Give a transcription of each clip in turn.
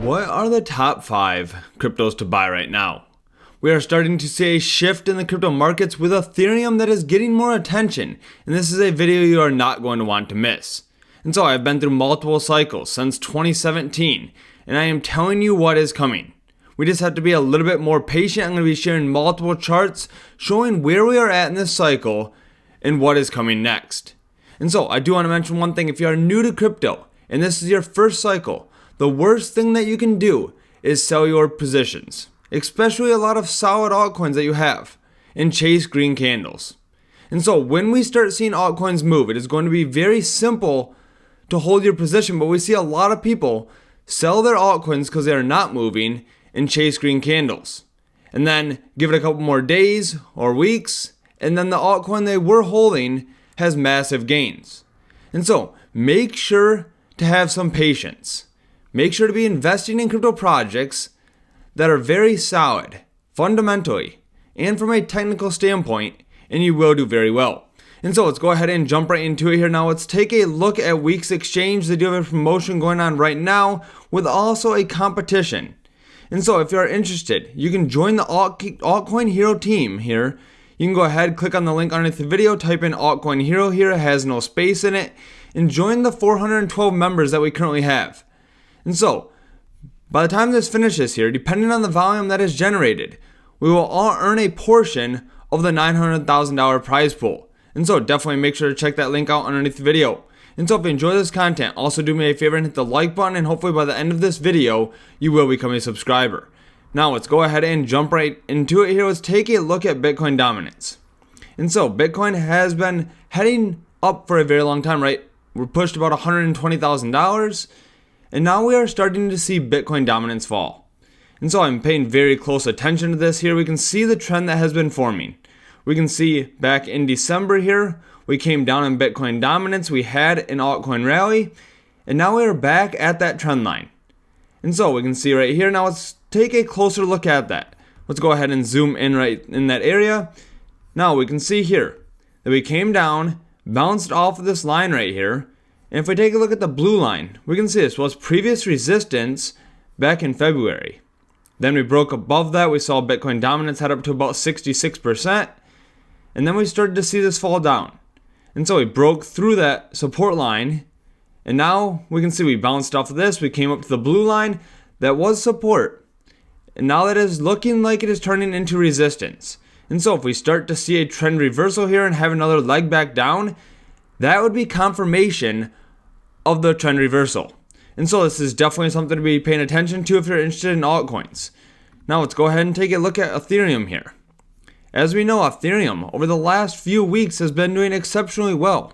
What are the top 5 cryptos to buy right now? We are starting to see a shift in the crypto markets with Ethereum that is getting more attention, and this is a video you are not going to want to miss. And so I've been through multiple cycles since 2017, and I am telling you what is coming. We just have to be a little bit more patient. I'm going to be sharing multiple charts showing where we are at in this cycle and what is coming next. And so I do want to mention one thing. If you are new to crypto and this is your first cycle, the worst thing that you can do is sell your positions, especially a lot of solid altcoins that you have, and chase green candles. And so when we start seeing altcoins move, it is going to be very simple to hold your position, but we see a lot of people sell their altcoins because they are not moving and chase green candles. And then give it a couple more days or weeks, and then the altcoin they were holding has massive gains. And so make sure to have some patience. Make sure to be investing in crypto projects that are very solid, fundamentally, and from a technical standpoint, and you will do very well. And so let's go ahead and jump right into it here. Now let's take a look at WEEX Exchange. They do have a promotion going on right now with also a competition. And so if you are interested, you can join the Altcoin Hero team here. You can go ahead, click on the link underneath the video, type in Altcoin Hero here, it has no space in it, and join the 412 members that we currently have. And so, by the time this finishes here, depending on the volume that is generated, we will all earn a portion of the $900,000 prize pool. And so definitely make sure to check that link out underneath the video. And so if you enjoy this content, also do me a favor and hit the like button, and hopefully by the end of this video, you will become a subscriber. Now let's go ahead and jump right into it here. Let's take a look at Bitcoin dominance. And so Bitcoin has been heading up for a very long time, right? We're pushed about $120,000. And now we are starting to see Bitcoin dominance fall. And so I'm paying very close attention to this here. We can see the trend that has been forming. We can see back in December here, we came down in Bitcoin dominance. We had an altcoin rally, and now we are back at that trend line. And so we can see right here. Now let's take a closer look at that. Let's go ahead and zoom in right in that area. Now we can see here that we came down, bounced off of this line right here. And if we take a look at the blue line, we can see this was previous resistance back in February. Then we broke above that. We saw Bitcoin dominance head up to about 66%. And then we started to see this fall down. And so we broke through that support line. And now we can see we bounced off of this. We came up to the blue line. That was support. And now that is looking like it is turning into resistance. And so if we start to see a trend reversal here and have another leg back down, that would be confirmation of the trend reversal. And so this is definitely something to be paying attention to if you're interested in altcoins. Now let's go ahead and take a look at Ethereum here. As we know, Ethereum over the last few weeks has been doing exceptionally well,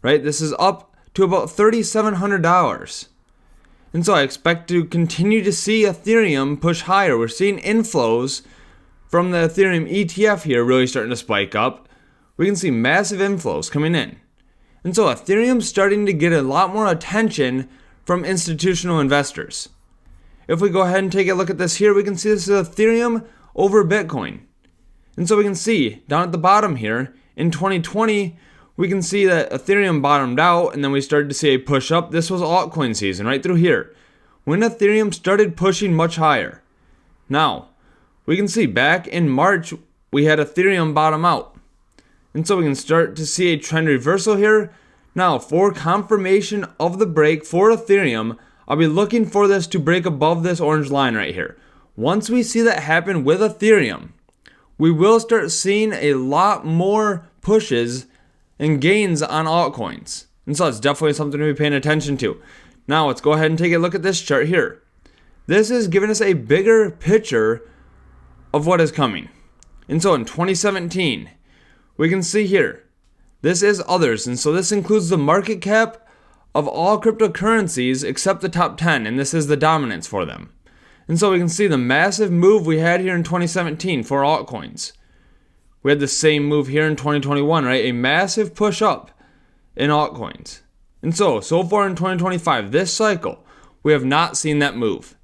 right? This is up to about $3,700. And so I expect to continue to see Ethereum push higher. We're seeing inflows from the Ethereum ETF here really starting to spike up. We can see massive inflows coming in. And so Ethereum's starting to get a lot more attention from institutional investors. If we go ahead and take a look at this here, we can see this is Ethereum over Bitcoin. And so we can see down at the bottom here, in 2020, we can see that Ethereum bottomed out and then we started to see a push up. This was altcoin season right through here, when Ethereum started pushing much higher. Now, we can see back in March, we had Ethereum bottom out. And so we can start to see a trend reversal here. Now, for confirmation of the break for Ethereum, I'll be looking for this to break above this orange line right here. Once we see that happen with Ethereum, we will start seeing a lot more pushes and gains on altcoins. And so it's definitely something to be paying attention to. Now, let's go ahead and take a look at this chart here. This is giving us a bigger picture of what is coming. And so in 2017, we can see here, this is others, and so this includes the market cap of all cryptocurrencies except the top 10, and this is the dominance for them. And so we can see the massive move we had here in 2017 for altcoins. We had the same move here in 2021, right? A massive push up in altcoins. And so far in 2025, this cycle, we have not seen that move.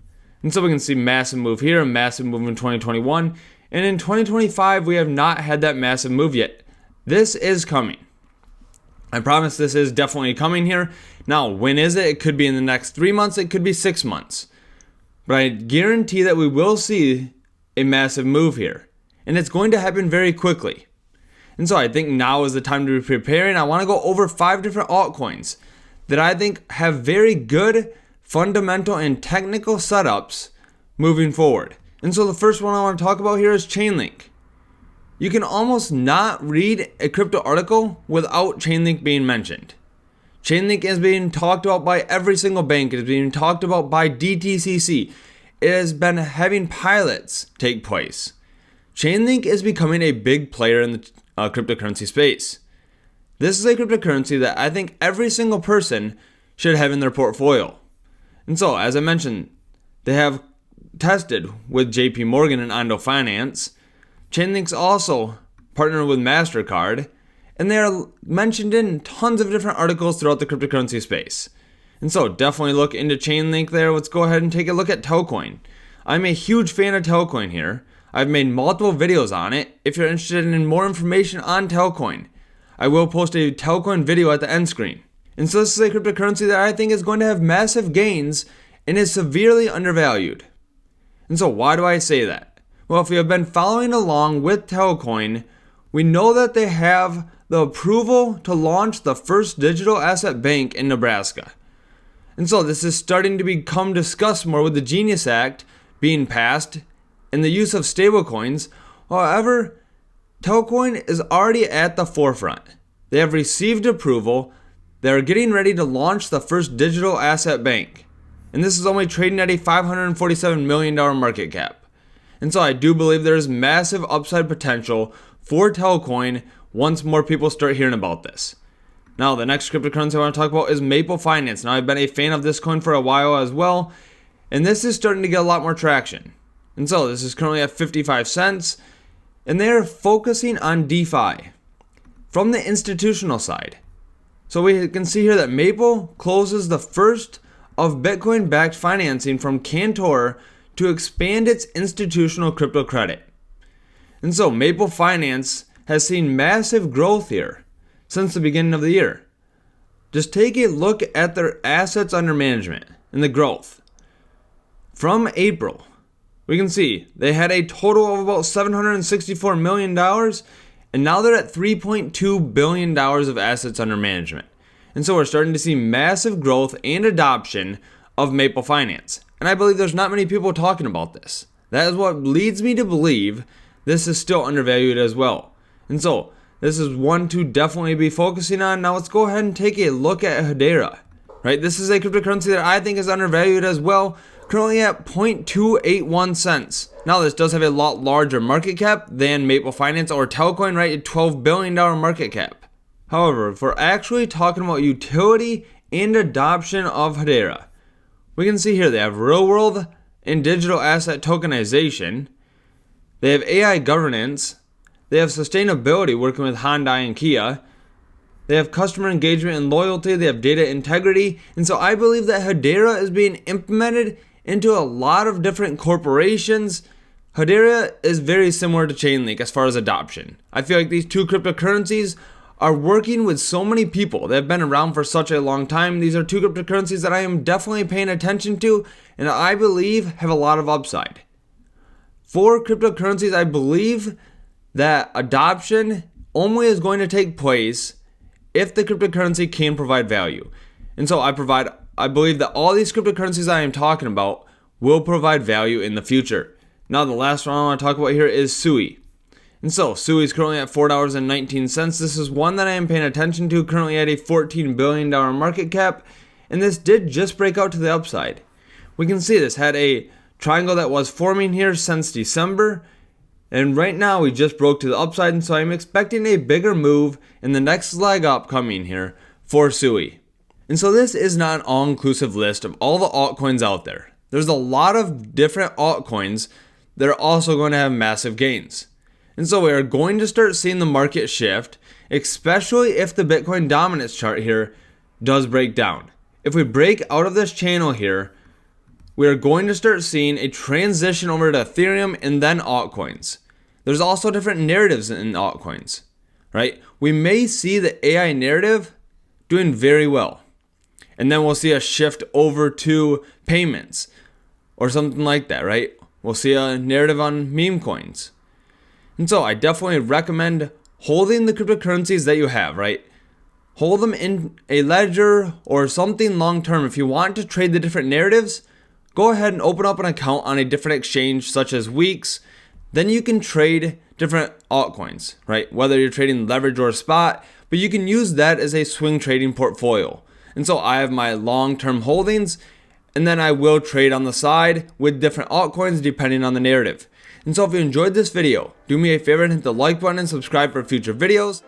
And so we can see massive move here, a massive move in 2021, and in 2025, we have not had that massive move yet. This is coming. I promise this is definitely coming here. Now, when is it? It could be in the next 3 months. It could be 6 months. but I guarantee that we will see a massive move here, and it's going to happen very quickly. And so I think now is the time to be preparing. I want to go over 5 different altcoins that I think have very good fundamental and technical setups moving forward. And so the first one I want to talk about here is Chainlink. You can almost not read a crypto article without Chainlink being mentioned. Chainlink is being talked about by every single bank. It is being talked about by DTCC. It has been having pilots take place. Chainlink is becoming a big player in the cryptocurrency space. This is a cryptocurrency that I think every single person should have in their portfolio. And so, as I mentioned, they have tested with JP Morgan and Ondo Finance. Chainlink's also partnered with MasterCard, and they are mentioned in tons of different articles throughout the cryptocurrency space. And so definitely look into Chainlink there. Let's go ahead and take a look at Telcoin. I'm a huge fan of Telcoin here. I've made multiple videos on it. If you're interested in more information on Telcoin, I will post a Telcoin video at the end screen. And so this is a cryptocurrency that I think is going to have massive gains and is severely undervalued. And so why do I say that? Well, if you have been following along with Telcoin, we know that they have the approval to launch the first digital asset bank in Nebraska. And so this is starting to become discussed more with the Genius Act being passed and the use of stablecoins. However, Telcoin is already at the forefront. They have received approval. They are getting ready to launch the first digital asset bank. And this is only trading at a $547 million market cap. And so I do believe there is massive upside potential for Telcoin once more people start hearing about this. Now, the next cryptocurrency I want to talk about is Maple Finance. Now, I've been a fan of this coin for a while as well, and this is starting to get a lot more traction. And so this is currently at 55 cents, and they're focusing on DeFi from the institutional side. So we can see here that Maple closes the first of Bitcoin-backed financing from Cantor to expand its institutional crypto credit. And so Maple Finance has seen massive growth here since the beginning of the year. Just take a look at their assets under management and the growth. From April, we can see they had a total of about $764 million, and now they're at $3.2 billion of assets under management. And so we're starting to see massive growth and adoption of Maple Finance. And I believe there's not many people talking about this. That is what leads me to believe this is still undervalued as well. And so this is one to definitely be focusing on. Now let's go ahead and take a look at Hyera. Right? This is a cryptocurrency that I think is undervalued as well, currently at 0.281 cents. Now this does have a lot larger market cap than Maple Finance or Telcoin, right? A $12 billion market cap. However, if we're actually talking about utility and adoption of Hyera, we can see here they have real world and digital asset tokenization. They have AI governance. They have sustainability, working with Hyundai and Kia. They have customer engagement and loyalty. They have data integrity. And so I believe that Hyera is being implemented into a lot of different corporations. Hyera is very similar to Chainlink as far as adoption. I feel like these two cryptocurrencies are working with so many people that have been around for such a long time. These are two cryptocurrencies that I am definitely paying attention to and I believe have a lot of upside. For cryptocurrencies, I believe that adoption only is going to take place if the cryptocurrency can provide value. And so I believe that all these cryptocurrencies I am talking about will provide value in the future. Now the last one I want to talk about here is Sui. And so Sui is currently at $4.19. This is one that I am paying attention to, currently at a $14 billion market cap. And this did just break out to the upside. We can see this had a triangle that was forming here since December. And right now we just broke to the upside. And so I'm expecting a bigger move in the next leg up coming here for Sui. And so this is not an all-inclusive list of all the altcoins out there. There's a lot of different altcoins that are also going to have massive gains. And so we are going to start seeing the market shift, especially if the Bitcoin dominance chart here does break down. If we break out of this channel here, we are going to start seeing a transition over to Ethereum and then altcoins. There's also different narratives in altcoins, right? We may see the AI narrative doing very well. And then we'll see a shift over to payments. or something like that, right? We'll see a narrative on meme coins. And so I definitely recommend holding the cryptocurrencies that you have, right? Hold them in a ledger or something long term. If you want to trade the different narratives, go ahead and open up an account on a different exchange such as WEEX. Then you can trade different altcoins, right? Whether you're trading leverage or spot, but you can use that as a swing trading portfolio. And so I have my long-term holdings, and then I will trade on the side with different altcoins depending on the narrative. And so if you enjoyed this video, do me a favor and hit the like button and subscribe for future videos.